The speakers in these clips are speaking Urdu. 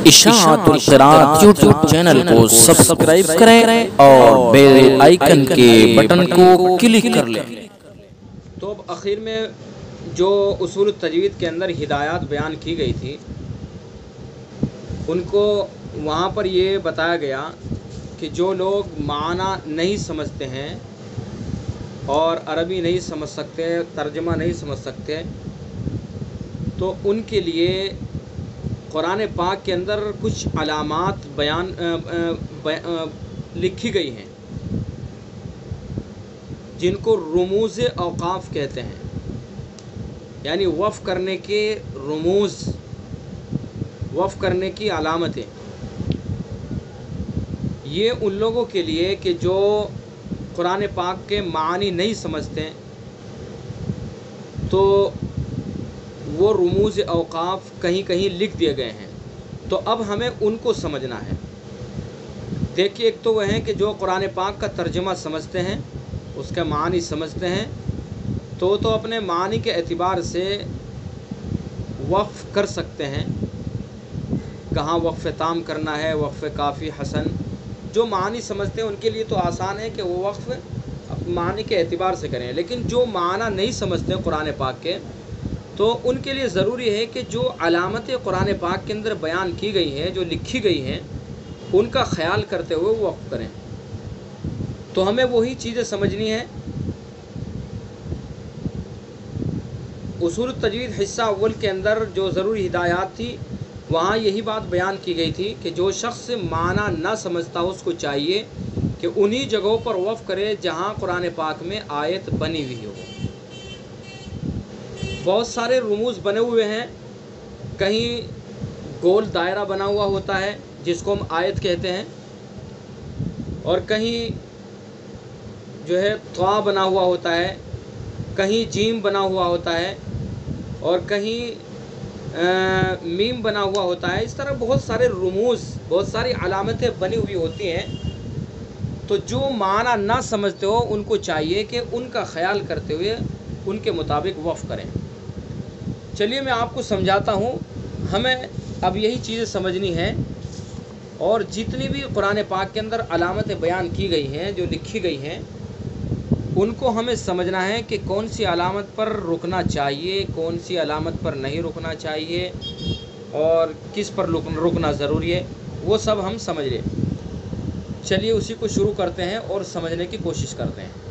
اشاعت القراءت یوٹیوب چینل کو سبسکرائب کریں اور بیل آئیکن کے بٹن کو کلک کر لیں۔ تو اب اخیر میں جو اصول التجوید کے اندر ہدایات بیان کی گئی تھی ان کو وہاں پر یہ بتایا گیا کہ جو لوگ معنی نہیں سمجھتے ہیں اور عربی نہیں سمجھ سکتے، ترجمہ نہیں سمجھ سکتے، تو ان کے لیے قرآن پاک کے اندر کچھ علامات لکھی گئی ہیں جن کو رموز اوقاف کہتے ہیں، یعنی وقف کرنے کے رموز، وقف کرنے کی علامتیں۔ یہ ان لوگوں کے لیے کہ جو قرآن پاک کے معنی نہیں سمجھتے تو وہ رموز اوقاف کہیں کہیں لکھ دیے گئے ہیں، تو اب ہمیں ان کو سمجھنا ہے۔ دیکھیے، ایک تو وہ ہیں کہ جو قرآن پاک کا ترجمہ سمجھتے ہیں، اس کا معنی سمجھتے ہیں، تو اپنے معنی کے اعتبار سے وقف کر سکتے ہیں، کہاں وقف تام کرنا ہے، وقف کافی حسن۔ جو معنی سمجھتے ہیں ان کے لیے تو آسان ہے کہ وہ وقف معنی کے اعتبار سے کریں، لیکن جو معنی نہیں سمجھتے قرآن پاک کے، تو ان کے لیے ضروری ہے کہ جو علامتیں قرآن پاک کے اندر بیان کی گئی ہیں، جو لکھی گئی ہیں، ان کا خیال کرتے ہوئے وہ وقف کریں۔ تو ہمیں وہی چیزیں سمجھنی ہیں۔ اصول التجوید حصہ اول کے اندر جو ضروری ہدایات تھی، وہاں یہی بات بیان کی گئی تھی کہ جو شخص معنی نہ سمجھتا اس کو چاہیے کہ انہی جگہوں پر وقف کرے جہاں قرآن پاک میں آیت بنی ہوئی ہو۔ بہت سارے رموز بنے ہوئے ہیں، کہیں گول دائرہ بنا ہوا ہوتا ہے جس کو ہم آیت کہتے ہیں، اور کہیں جو ہے طا بنا ہوا ہوتا ہے، کہیں جیم بنا ہوا ہوتا ہے، اور کہیں میم بنا ہوا ہوتا ہے۔ اس طرح بہت سارے رموز، بہت ساری علامتیں بنی ہوئی ہوتی ہیں، تو جو معنی نہ سمجھتے ہو ان کو چاہیے کہ ان کا خیال کرتے ہوئے ان کے مطابق وقف کریں۔ چلیے میں آپ کو سمجھاتا ہوں۔ ہمیں اب یہی چیزیں سمجھنی ہیں، اور جتنی بھی قرآن پاک کے اندر علامتیں بیان کی گئی ہیں، جو لکھی گئی ہیں، ان کو ہمیں سمجھنا ہے کہ کون سی علامت پر رکنا چاہیے، کون سی علامت پر نہیں رکنا چاہیے، اور کس پر رکنا ضروری ہے، وہ سب ہم سمجھ لیں۔ چلیے اسی کو شروع کرتے ہیں اور سمجھنے کی کوشش کرتے ہیں۔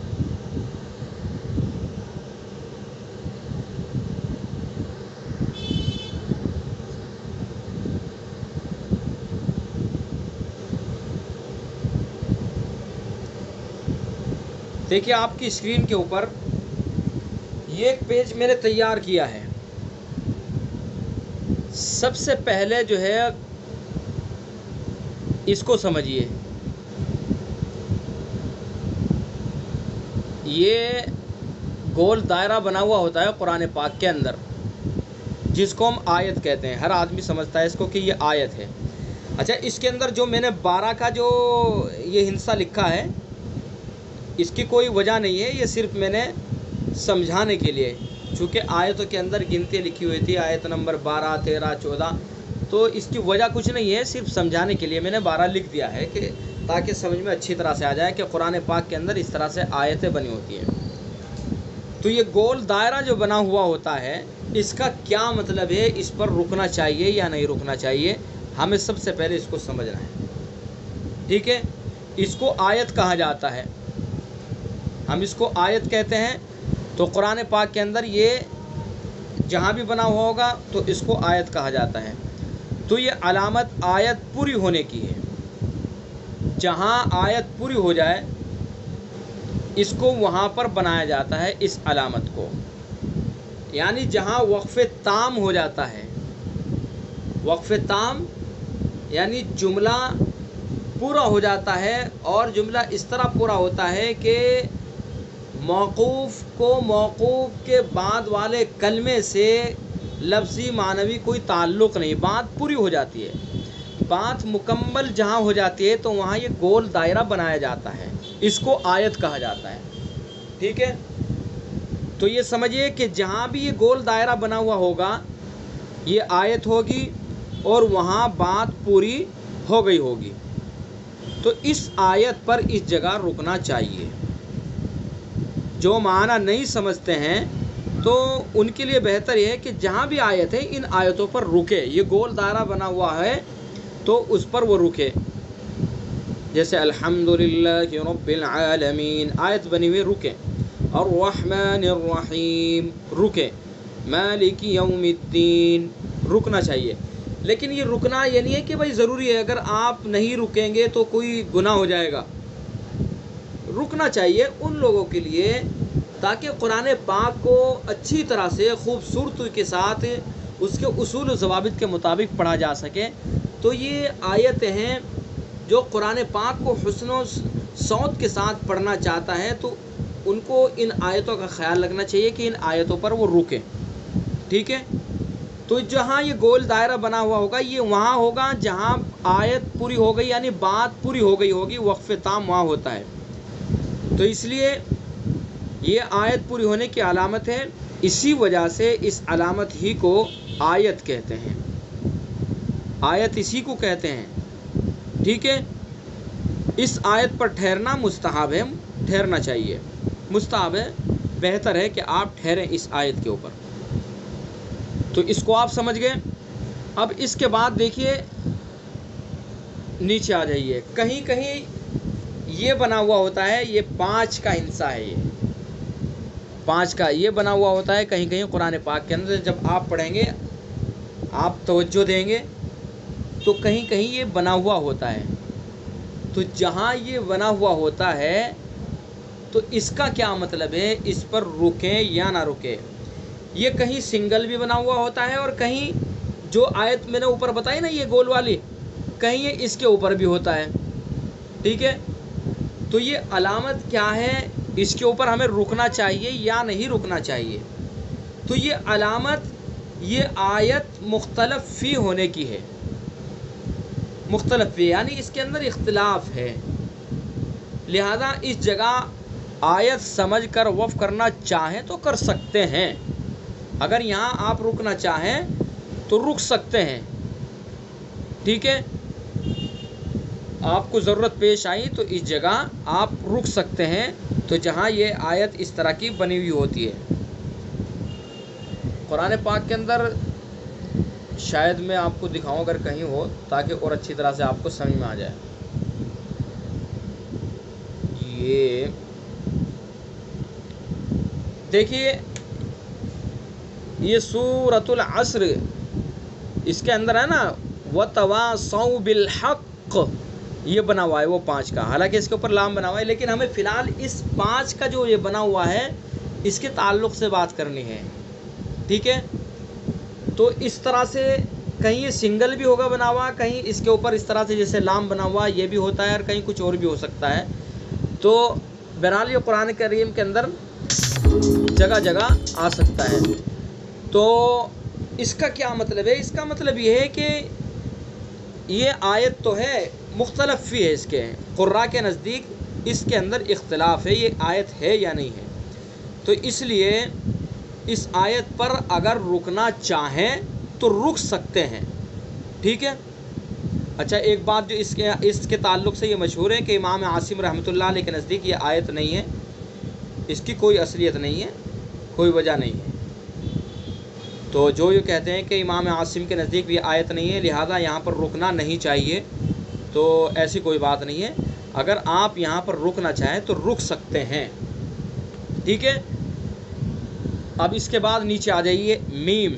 دیکھیے آپ کی اسکرین کے اوپر یہ ایک پیج میں نے تیار کیا ہے۔ سب سے پہلے جو ہے اس کو سمجھیے، یہ گول دائرہ بنا ہوا ہوتا ہے قرآن پاک کے اندر، جس کو ہم آیت کہتے ہیں۔ ہر آدمی سمجھتا ہے اس کو کہ یہ آیت ہے۔ اچھا، اس کے اندر جو میں نے 12 کا جو یہ ہندسہ لکھا ہے، اس کی کوئی وجہ نہیں ہے، یہ صرف میں نے سمجھانے کے لیے، چونکہ آیتوں کے اندر گنتی لکھی ہوئی تھی، آیت نمبر 12، 13، 14، تو اس کی وجہ کچھ نہیں ہے، صرف سمجھانے کے لیے میں نے 12 لکھ دیا ہے، کہ تاکہ سمجھ میں اچھی طرح سے آ جائے کہ قرآن پاک کے اندر اس طرح سے آیتیں بنی ہوتی ہیں۔ تو یہ گول دائرہ جو بنا ہوا ہوتا ہے، اس کا کیا مطلب ہے، اس پر رکنا چاہیے یا نہیں رکنا چاہیے، ہمیں سب سے پہلے اس کو سمجھنا ہے۔ ٹھیک ہے، اس کو آیت کہا جاتا ہے، ہم اس کو آیت کہتے ہیں۔ تو قرآن پاک کے اندر یہ جہاں بھی بنا ہوا ہوگا تو اس کو آیت کہا جاتا ہے۔ تو یہ علامت آیت پوری ہونے کی ہے۔ جہاں آیت پوری ہو جائے اس کو وہاں پر بنایا جاتا ہے، اس علامت کو، یعنی جہاں وقف تام ہو جاتا ہے۔ وقف تام یعنی جملہ پورا ہو جاتا ہے، اور جملہ اس طرح پورا ہوتا ہے کہ موقوف کو موقوف کے بعد والے کلمے سے لفظی معنوی کوئی تعلق نہیں، بات پوری ہو جاتی ہے، بات مکمل جہاں ہو جاتی ہے تو وہاں یہ گول دائرہ بنایا جاتا ہے، اس کو آیت کہا جاتا ہے۔ ٹھیک ہے، تو یہ سمجھیے کہ جہاں بھی یہ گول دائرہ بنا ہوا ہوگا یہ آیت ہوگی، اور وہاں بات پوری ہو گئی ہوگی، تو اس آیت پر اس جگہ رکنا چاہیے۔ جو معنی نہیں سمجھتے ہیں تو ان کے لیے بہتر یہ ہے کہ جہاں بھی آیت ہے ان آیتوں پر رکے، یہ گول دائرہ بنا ہوا ہے تو اس پر وہ رکے۔ جیسے الحمدللہ رب العالمین آیت بنی ہوئی، رکے۔ الرحمن الرحیم رکے، مالک یوم الدین رکنا چاہیے۔ لیکن یہ رکنا یہ نہیں ہے کہ بھائی ضروری ہے اگر آپ نہیں رکیں گے تو کوئی گناہ ہو جائے گا۔ رکنا چاہیے ان لوگوں کے لیے تاکہ قرآن پاک کو اچھی طرح سے خوبصورتی کے ساتھ اس کے اصول و ضوابط کے مطابق پڑھا جا سکے۔ تو یہ آیتیں ہیں جو قرآن پاک کو حسن و صوت کے ساتھ پڑھنا چاہتا ہے تو ان کو ان آیتوں کا خیال رکھنا چاہیے کہ ان آیتوں پر وہ رکیں، ٹھیک ہے۔ تو جہاں یہ گول دائرہ بنا ہوا ہوگا یہ وہاں ہوگا جہاں آیت پوری ہو گئی، یعنی بات پوری ہو گئی ہوگی، وقف تام وہاں ہوتا ہے۔ تو اس لیے یہ آیت پوری ہونے کی علامت ہے، اسی وجہ سے اس علامت ہی کو آیت کہتے ہیں، آیت اسی کو کہتے ہیں، ٹھیک ہے۔ اس آیت پر ٹھہرنا مستحب ہے، ٹھہرنا چاہیے، مستحب ہے، بہتر ہے کہ آپ ٹھہریں اس آیت کے اوپر۔ تو اس کو آپ سمجھ گئے۔ اب اس کے بعد دیکھیے نیچے آ جائیے، کہیں کہیں یہ بنا ہوا ہوتا ہے، یہ 5 کا ہندسہ ہے، یہ 5 کا یہ بنا ہوا ہوتا ہے کہیں کہیں قرآن پاک کے اندر۔ جب آپ پڑھیں گے آپ توجہ دیں گے تو کہیں کہیں یہ بنا ہوا ہوتا ہے۔ تو جہاں یہ بنا ہوا ہوتا ہے تو اس کا کیا مطلب ہے، اس پر رکیں یا نہ رکیں۔ یہ کہیں سنگل بھی بنا ہوا ہوتا ہے اور کہیں جو آیت میں نے اوپر بتائی نا یہ گول والی، کہیں یہ اس کے اوپر بھی ہوتا ہے، ٹھیک ہے۔ تو یہ علامت کیا ہے، اس کے اوپر ہمیں رکنا چاہیے یا نہیں رکنا چاہیے۔ تو یہ علامت یہ آیت مختلف فی ہونے کی ہے، مختلف فی یعنی اس کے اندر اختلاف ہے، لہذا اس جگہ آیت سمجھ کر وقف کرنا چاہیں تو کر سکتے ہیں۔ اگر یہاں آپ رکنا چاہیں تو رک سکتے ہیں، ٹھیک ہے۔ آپ کو ضرورت پیش آئی تو اس جگہ آپ رک سکتے ہیں، تو جہاں یہ آیت اس طرح کی بنی ہوئی ہوتی ہے قرآن پاک کے اندر۔ شاید میں آپ کو دکھاؤں اگر کہیں ہو تاکہ اور اچھی طرح سے آپ کو سمجھ میں آ جائے۔ یہ دیکھیے یہ سورۃ العصر، اس کے اندر ہے نا وَتَوَاصَوْا بِالْحَقِّ، یہ بنا ہوا ہے وہ 5 کا، حالانکہ اس کے اوپر لام بنا ہوا ہے، لیکن ہمیں فی الحال اس 5 کا جو یہ بنا ہوا ہے اس کے تعلق سے بات کرنی ہے، ٹھیک ہے۔ تو اس طرح سے کہیں یہ سنگل بھی ہوگا بنا ہوا، کہیں اس کے اوپر اس طرح سے جیسے لام بنا ہوا یہ بھی ہوتا ہے، اور کہیں کچھ اور بھی ہو سکتا ہے۔ تو بہرحال یہ قرآن کریم کے اندر جگہ جگہ آ سکتا ہے۔ تو اس کا کیا مطلب ہے، اس کا مطلب یہ ہے کہ یہ آیت تو ہے مختلف فی ہے، اس کے قراء کے نزدیک اس کے اندر اختلاف ہے یہ آیت ہے یا نہیں ہے۔ تو اس لیے اس آیت پر اگر رکنا چاہیں تو رک سکتے ہیں، ٹھیک ہے۔ اچھا ایک بات جو اس کے تعلق سے یہ مشہور ہے کہ امام عاصم رحمۃ اللہ علیہ کے نزدیک یہ آیت نہیں ہے، اس کی کوئی اصلیت نہیں ہے، کوئی وجہ نہیں ہے۔ تو جو یہ کہتے ہیں کہ امام عاصم کے نزدیک بھی آیت نہیں ہے لہذا یہاں پر رکنا نہیں چاہیے، تو ایسی کوئی بات نہیں ہے۔ اگر آپ یہاں پر رکنا چاہیں تو رک سکتے ہیں، ٹھیک ہے۔ اب اس کے بعد نیچے آ جائیے، میم۔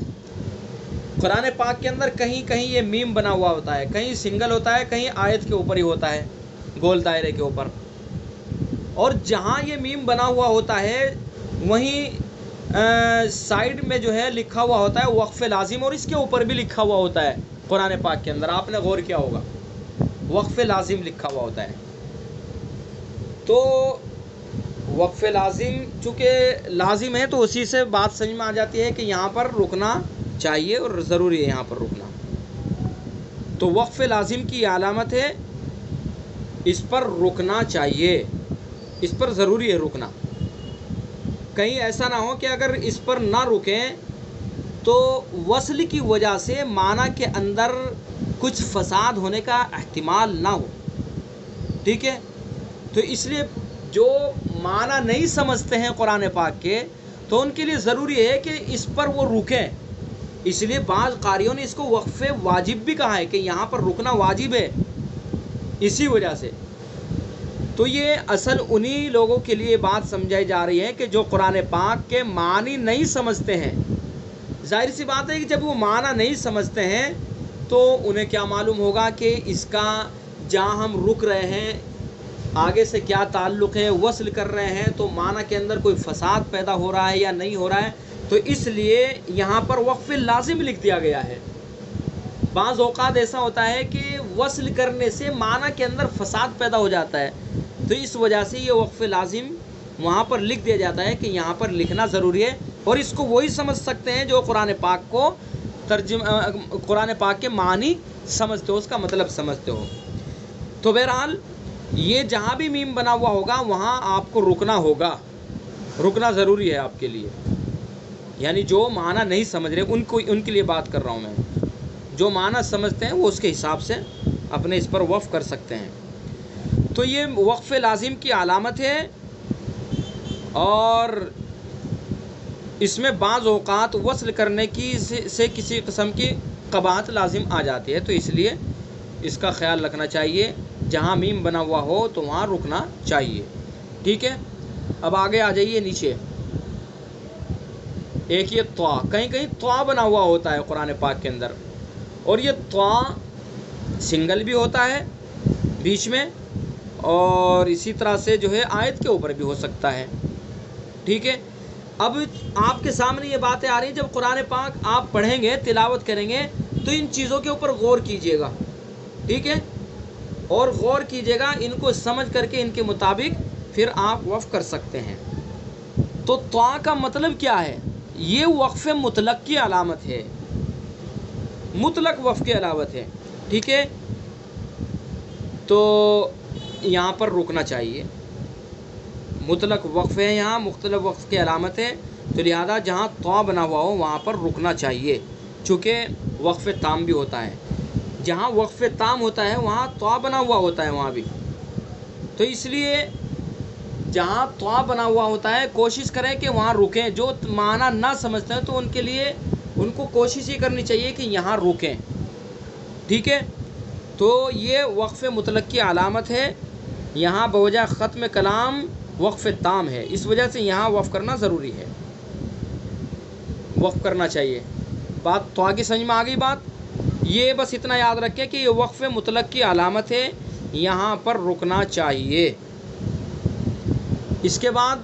قرآن پاک کے اندر کہیں کہیں یہ میم بنا ہوا ہوتا ہے، کہیں سنگل ہوتا ہے، کہیں آیت کے اوپر ہی ہوتا ہے، گول دائرے کے اوپر۔ اور جہاں یہ میم بنا ہوا ہوتا ہے وہیں سائیڈ میں جو ہے لکھا ہوا ہوتا ہے وقف لازم، اور اس کے اوپر بھی لکھا ہوا ہوتا ہے قرآن پاک کے اندر، آپ نے غور کیا ہوگا وقف لازم لکھا ہوا ہوتا ہے۔ تو وقف لازم چونکہ لازم ہے تو اسی سے بات سمجھ میں آ جاتی ہے کہ یہاں پر رکنا چاہیے اور ضروری ہے یہاں پر رکنا۔ تو وقف لازم کی علامت ہے اس پر رکنا چاہیے، اس پر ضروری ہے رکنا۔ کہیں ایسا نہ ہو کہ اگر اس پر نہ رکیں تو وصل کی وجہ سے معنی کے اندر کچھ فساد ہونے کا احتمال نہ ہو، ٹھیک ہے. تو اس لیے جو معنی نہیں سمجھتے ہیں قرآن پاک کے تو ان کے لیے ضروری ہے کہ اس پر وہ رکیں. اس لیے بعض قاریوں نے اس کو وقف واجب بھی کہا ہے کہ یہاں پر رکنا واجب ہے اسی وجہ سے. تو یہ اصل انہی لوگوں کے لیے بات سمجھائی جا رہی ہے کہ جو قرآن پاک کے معنی نہیں سمجھتے ہیں. ظاہر سی بات ہے کہ جب وہ معنی نہیں سمجھتے ہیں تو انہیں کیا معلوم ہوگا کہ اس کا جہاں ہم رک رہے ہیں آگے سے کیا تعلق ہے، وصل کر رہے ہیں تو معنی کے اندر کوئی فساد پیدا ہو رہا ہے یا نہیں ہو رہا ہے. تو اس لیے یہاں پر وقف لازم لکھ دیا گیا ہے. بعض اوقات ایسا ہوتا ہے کہ وصل کرنے سے معنی کے اندر فساد پیدا ہو جاتا ہے، تو اس وجہ سے یہ وقف لازم وہاں پر لکھ دیا جاتا ہے کہ یہاں پر لکھنا ضروری ہے. اور اس کو وہی سمجھ سکتے ہیں جو قرآن پاک کو قرآن پاک کے معنی سمجھتے ہو، اس کا مطلب سمجھتے ہو. تو بہرحال یہ جہاں بھی میم بنا ہوا ہوگا وہاں آپ کو رکنا ہوگا، رکنا ضروری ہے آپ کے لیے. یعنی جو معنی نہیں سمجھ رہے ان کے لیے بات کر رہا ہوں میں. جو معنی سمجھتے ہیں وہ اس کے حساب سے اپنے اس پر وقف کر سکتے ہیں. تو یہ وقف لازم کی علامت ہے، اور اس میں بعض اوقات وصل کرنے کی سے کسی قسم کی قباحت لازم آ جاتی ہے. تو اس لیے اس کا خیال رکھنا چاہیے، جہاں میم بنا ہوا ہو تو وہاں رکنا چاہیے. ٹھیک ہے. اب آگے آ جائیے نیچے. ایک یہ طوا، کہیں کہیں طوا بنا ہوا ہوتا ہے قرآن پاک کے اندر، اور یہ طوا سنگل بھی ہوتا ہے بیچ میں، اور اسی طرح سے جو ہے آیت کے اوپر بھی ہو سکتا ہے. ٹھیک ہے. اب آپ کے سامنے یہ باتیں آ رہی ہیں، جب قرآن پاک آپ پڑھیں گے، تلاوت کریں گے تو ان چیزوں کے اوپر غور کیجیے گا. ٹھیک ہے. اور غور کیجیے گا، ان کو سمجھ کر کے ان کے مطابق پھر آپ وقف کر سکتے ہیں. تو طوا کا مطلب کیا ہے؟ یہ وقف مطلق کی علامت ہے، مطلق وقف کی علامت ہے. ٹھیک ہے. تو یہاں پر رکنا چاہیے، مطلق وقف ہے، یہاں مختلف وقف کی علامت ہے، تو لہذا جہاں طوا بنا ہوا ہو وہاں پر رکنا چاہیے. چونکہ وقف تام بھی ہوتا ہے، جہاں وقف تام ہوتا ہے وہاں طوا بنا ہوا ہوتا ہے وہاں بھی. تو اس لیے جہاں طوا بنا ہوا ہوتا ہے کوشش کریں کہ وہاں رکیں. جو معنی نہ سمجھتے ہیں تو ان کے لیے ان کو کوشش ہی کرنی چاہیے کہ یہاں رکیں. ٹھیک ہے. تو یہ وقف مطلق کی علامت ہے. یہاں بوجہ ختم کلام وقف تام ہے، اس وجہ سے یہاں وقف کرنا ضروری ہے، وقف کرنا چاہیے. بات طوا کی سمجھ میں آ گئی بات؟ یہ بس اتنا یاد رکھیں کہ یہ وقف مطلق کی علامت ہے، یہاں پر رکنا چاہیے. اس کے بعد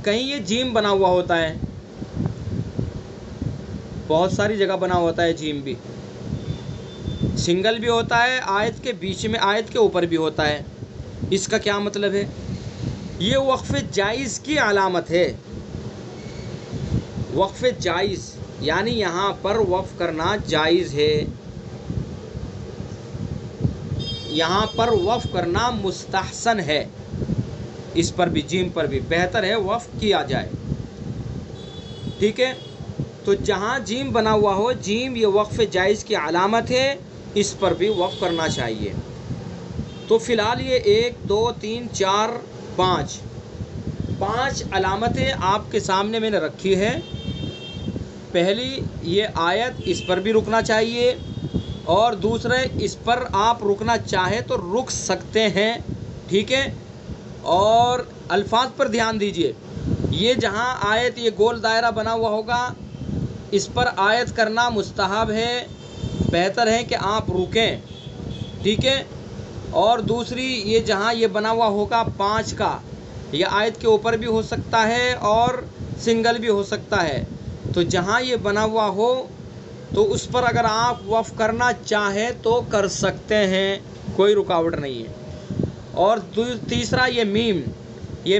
کہیں یہ جیم بنا ہوا ہوتا ہے، بہت ساری جگہ بنا ہوتا ہے جیم بھی، سنگل بھی ہوتا ہے، آیت کے بیچ میں آیت کے اوپر بھی ہوتا ہے. اس کا کیا مطلب ہے؟ یہ وقف جائز کی علامت ہے. وقف جائز یعنی یہاں پر وقف کرنا جائز ہے، یہاں پر وقف کرنا مستحسن ہے. اس پر بھی جیم پر بھی بہتر ہے وقف کیا جائے. ٹھیک ہے. تو جہاں جیم بنا ہوا ہو، جیم یہ وقف جائز کی علامت ہے، اس پر بھی وقف کرنا چاہیے. تو فی الحال یہ 1 2 3 4 5 علامتیں آپ کے سامنے میں نے رکھی ہے. پہلی یہ آیت، اس پر بھی رکنا چاہیے، اور دوسرے اس پر آپ رکنا چاہے تو رک سکتے ہیں. ٹھیک ہے. اور الفاظ پر دھیان دیجئے. یہ جہاں آیت یہ گول دائرہ بنا ہوا ہوگا اس پر آیت کرنا مستحب ہے، بہتر ہے کہ آپ رکیں. ٹھیک ہے. اور دوسری یہ جہاں یہ بنا ہوا ہوگا 5 کا، یہ آیت کے اوپر بھی ہو سکتا ہے اور سنگل بھی ہو سکتا ہے. تو جہاں یہ بنا ہوا ہو تو اس پر اگر آپ وقف کرنا چاہیں تو کر سکتے ہیں، کوئی رکاوٹ نہیں ہے. اور تیسرا یہ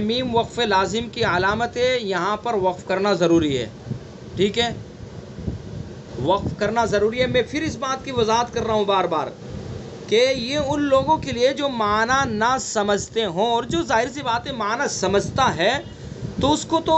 میم وقف لازم کی علامت ہے، یہاں پر وقف کرنا ضروری ہے. ٹھیک ہے. وقف کرنا ضروری ہے. میں پھر اس بات کی وضاحت کر رہا ہوں بار بار کہ یہ ان لوگوں کے لیے جو معنی نہ سمجھتے ہوں، اور جو ظاہر سی بات ہے معنی سمجھتا ہے تو اس کو تو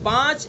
5